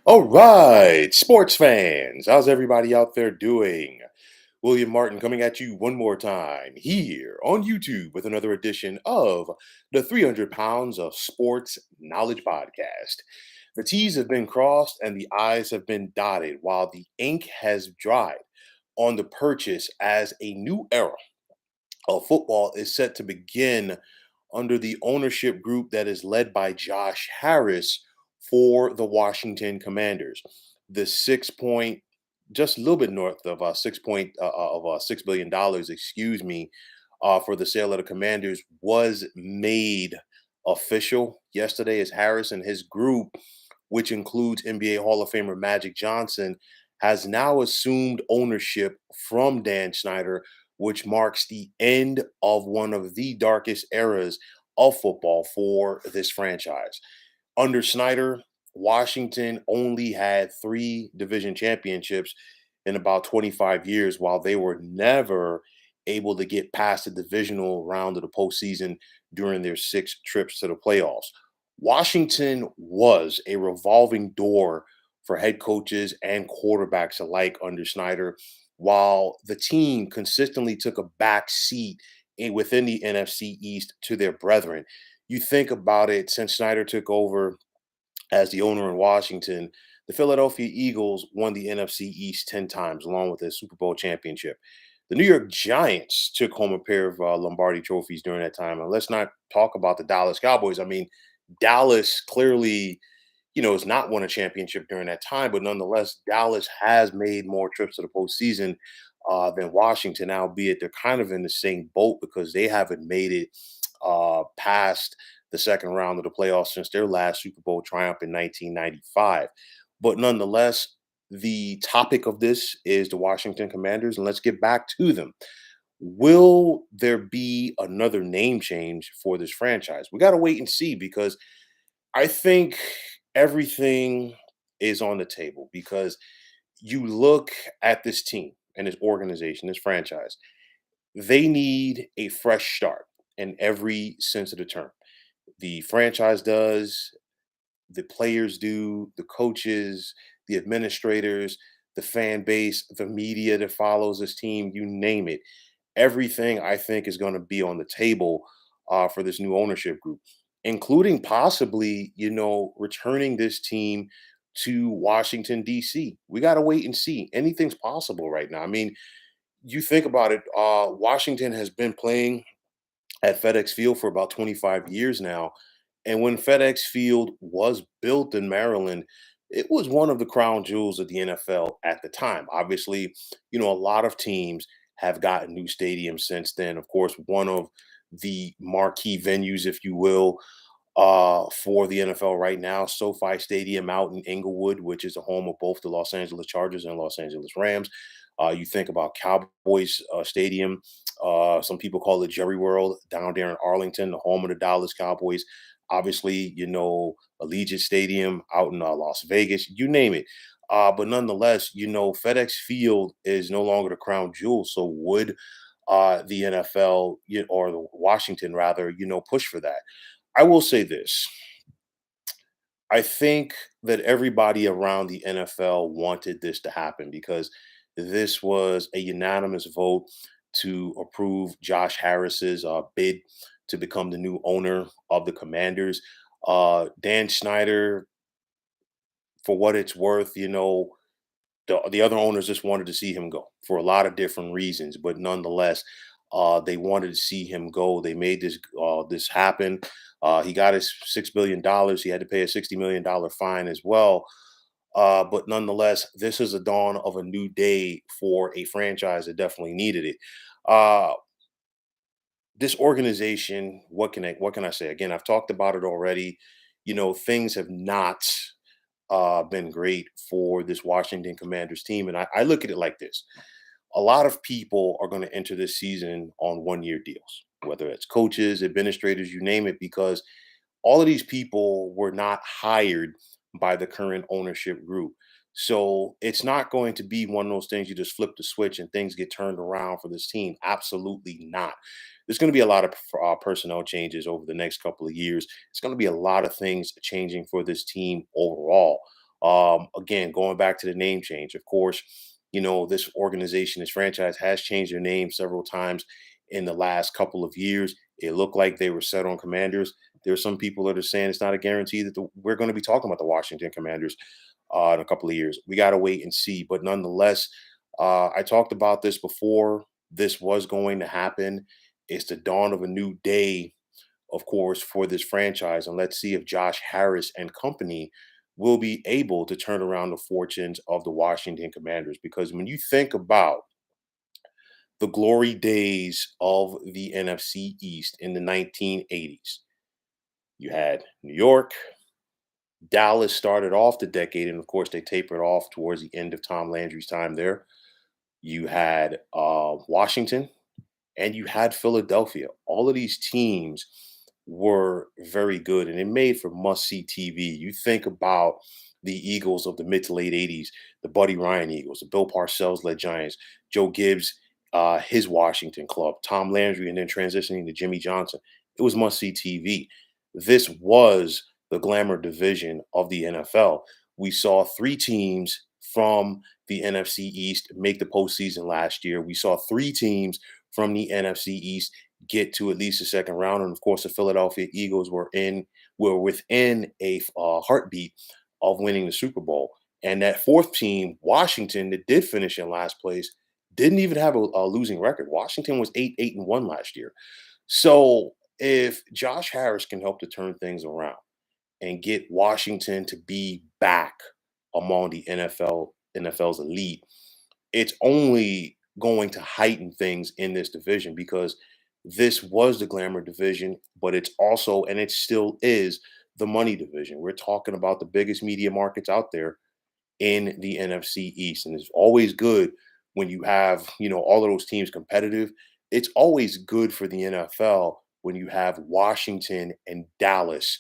All right, sports fans, how's everybody out there doing? William Martin coming at you one more time here on YouTube with another edition of the 300 Pounds of Sports Knowledge Podcast. The T's have been crossed and the I's have been dotted while the ink has dried on the purchase as a new era of football is set to begin under the ownership group that is led by Josh Harris for the Washington Commanders. The 6 point, just a little bit north of $6 billion, excuse me, for the sale of the Commanders was made official yesterday as Harris and his group, which includes NBA Hall of Famer Magic Johnson, has now assumed ownership from Dan Snyder, which marks the end of one of the darkest eras of football for this franchise. Under Snyder, Washington only had three division championships in about 25 years, while they were never able to get past the divisional round of the postseason during their six trips to the playoffs. Washington was a revolving door for head coaches and quarterbacks alike under Snyder, while the team consistently took a back seat within the NFC East to their brethren. You think about it, since Snyder took over as the owner in Washington, the Philadelphia Eagles won the NFC East 10 times, along with their Super Bowl championship. The New York Giants took home a pair of Lombardi trophies during that time. And let's not talk about the Dallas Cowboys. I mean, Dallas clearly, has not won a championship during that time, but nonetheless, Dallas has made more trips to the postseason than Washington, albeit they're kind of in the same boat because they haven't made it past the second round of the playoffs since their last Super Bowl triumph in 1995. But nonetheless, the topic of this is the Washington Commanders, and let's get back to them. Will there be another name change for this franchise? We got to wait and see because I think everything is on the table because you look at this team and this organization, this franchise, they need a fresh start in every sense of the term. The franchise does, the players do, the coaches, the administrators, the fan base, the media that follows this team, you name it. Everything I think is going to be on the table for this new ownership group, including possibly, returning this team to Washington, D.C. We got to wait and see. Anything's possible right now. I mean, you think about it, Washington has been playing at FedEx Field for about 25 years now. And when FedEx Field was built in Maryland, it was one of the crown jewels of the NFL at the time. Obviously, a lot of teams have gotten new stadiums since then. Of course, one of the marquee venues, if you will, for the NFL right now, SoFi Stadium out in Inglewood, which is the home of both the Los Angeles Chargers and Los Angeles Rams. You think about Cowboys Stadium. Some people call it Jerry World down there in Arlington, the home of the Dallas Cowboys. Obviously, Allegiant Stadium out in Las Vegas, you name it. But nonetheless, FedEx Field is no longer the crown jewel. So would the NFL or the Washington rather, push for that? I will say this. I think that everybody around the NFL wanted this to happen because this was a unanimous vote to approve Josh Harris's bid to become the new owner of the Commanders. Dan Snyder, for what it's worth, the other owners just wanted to see him go for a lot of different reasons, but nonetheless, they wanted to see him go. They made this happen. He got his $6 billion. He had to pay a $60 million fine as well. But nonetheless, this is a dawn of a new day for a franchise that definitely needed it. Uh, this organization, what can I say? Again, I've talked about it already. Things have not been great for this Washington Commanders team. And I look at it like this: a lot of people are going to enter this season on 1 year deals, whether it's coaches, administrators, you name it, because all of these people were not hired by the current ownership group. So it's not going to be one of those things you just flip the switch and things get turned around for this team. Absolutely not. There's going to be a lot of personnel changes over the next couple of years. It's going to be a lot of things changing for this team overall. Again, going back to the name change, of course, this organization, this franchise has changed their name several times in the last couple of years. It looked like they were set on Commanders. There's some people that are saying it's not a guarantee that we're going to be talking about the Washington Commanders in a couple of years. We got to wait and see. But nonetheless, I talked about this before. This was going to happen. It's the dawn of a new day, of course, for this franchise. And let's see if Josh Harris and company will be able to turn around the fortunes of the Washington Commanders. Because when you think about the glory days of the NFC East in the 1980s, you had New York, Dallas started off the decade, and of course, they tapered off towards the end of Tom Landry's time there. You had Washington, and you had Philadelphia. All of these teams were very good, and it made for must-see TV. You think about the Eagles of the mid to late '80s, the Buddy Ryan Eagles, the Bill Parcells-led Giants, Joe Gibbs, his Washington club, Tom Landry, and then transitioning to Jimmy Johnson. It was must-see TV. This was the glamour division of the NFL. We saw three teams from the NFC East make the postseason last year. We saw three teams from the NFC East get to at least the second round, and of course, the Philadelphia Eagles were within a heartbeat of winning the Super Bowl. And that fourth team, Washington, that did finish in last place, didn't even have a losing record. Washington was 8-1 last year. So if Josh Harris can help to turn things around and get Washington to be back among the NFL's elite, it's only going to heighten things in this division because this was the glamour division, but it's also, and it still is, the money division. We're talking about the biggest media markets out there in the NFC East. And it's always good when you have, all of those teams competitive. It's always good for the NFL when you have Washington and Dallas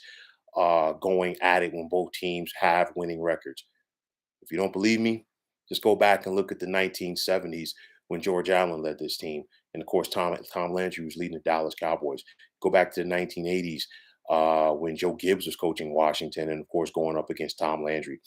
going at it when both teams have winning records. If you don't believe me, just go back and look at the 1970s when George Allen led this team. And of course, Tom Landry was leading the Dallas Cowboys. Go back to the 1980s when Joe Gibbs was coaching Washington and, of course, going up against Tom Landry.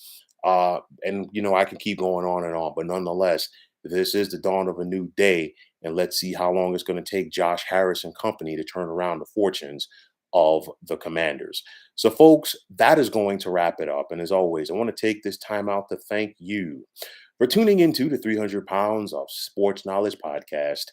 I can keep going on and on, but nonetheless, this is the dawn of a new day. And let's see how long it's going to take Josh Harris and company to turn around the fortunes of the Commanders. So, folks, that is going to wrap it up. And as always, I want to take this time out to thank you for tuning into the 300 Pounds of Sports Knowledge podcast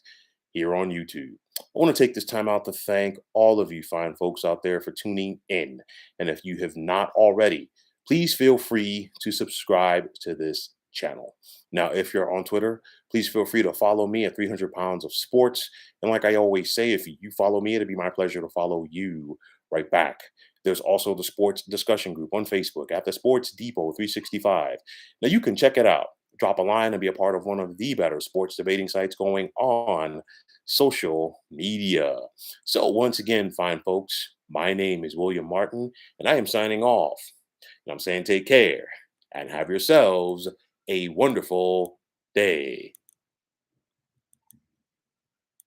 here on YouTube. I want to take this time out to thank all of you fine folks out there for tuning in. And if you have not already, please feel free to subscribe to this channel. Now, if you're on Twitter, please feel free to follow me at 300 Pounds of Sports. And like I always say, if you follow me, it'll be my pleasure to follow you right back. There's also the sports discussion group on Facebook at the Sports Depot 365. Now, you can check it out. Drop a line and be a part of one of the better sports debating sites going on social media. So once again, fine folks, my name is William Martin, and I am signing off. And I'm saying take care and have yourselves a wonderful day.